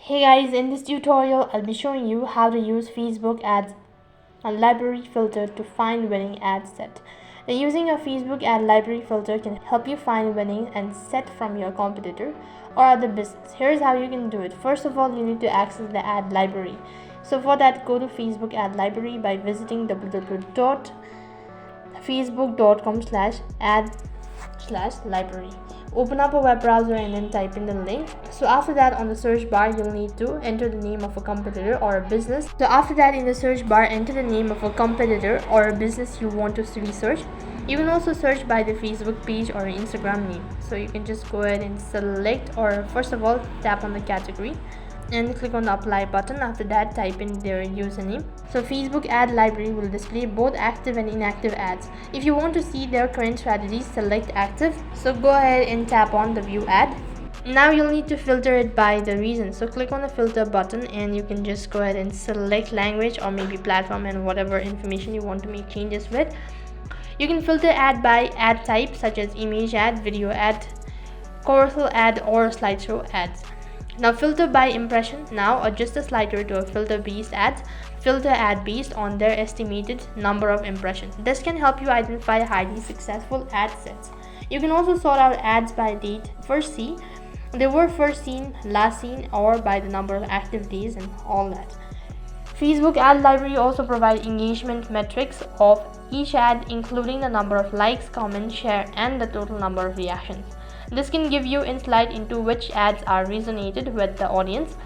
Hey guys, in this tutorial I'll be showing you how to use Facebook ads and library filter to find winning ad set. Now, using a Facebook ad library filter can help you find winning and set from your competitor or other business. Here's how you can do it. First of all, you need to access the ad library. So for that, go to Facebook ad library by visiting www.facebook.com/ad/library. Open up a web browser and then type in the link. So after that, on the search bar you'll need to enter the name of a competitor or a business. So after that, in the search bar, enter the name of a competitor or a business you want to research. You can also search by the Facebook page or Instagram name. So you can just go ahead and select, or first of all tap on the category and click on the apply button. After that, type in their username. So Facebook ad library will display both active and inactive ads. If you want to see their current strategies, select active. So go ahead and tap on the view ad. Now you'll need to filter it by the reason. So click on the filter button and you can just go ahead and select language or maybe platform and whatever information you want to make changes with. You can filter ad by ad type such as image ad, video ad, carousel ad, or slideshow ads. Now filter by impression. Now adjust the slider to a filter based ads. Filter ad based on their estimated number of impressions. This can help you identify highly successful ad sets. You can also sort out ads by date first seen, they were first seen, last seen, or by the number of active days and all that. Facebook ad library also provides engagement metrics of each ad, including the number of likes, comments, share, and the total number of reactions. This can give you insight into which ads are resonated with the audience.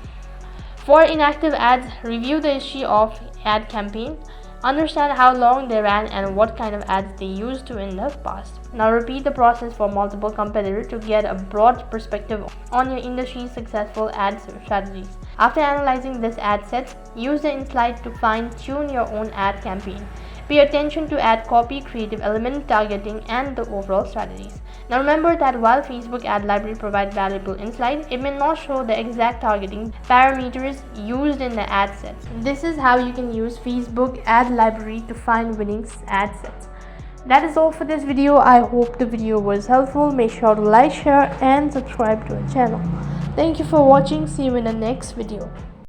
For inactive ads, review the history of ad campaign. Understand how long they ran and what kind of ads they used to in the past. Now repeat the process for multiple competitors to get a broad perspective on your industry's successful ad strategies. After analyzing this ad sets, use the insight to fine-tune your own ad campaign. Pay attention to ad copy, creative element, targeting, and the overall strategies. Now remember that while Facebook ad library provides valuable insight, it may not show the exact targeting parameters used in the ad sets. This is how you can use Facebook ad library to find winning ad sets. That is all for this video. I hope the video was helpful. Make sure to like, share, and subscribe to our channel. Thank you for watching. See you in the next video.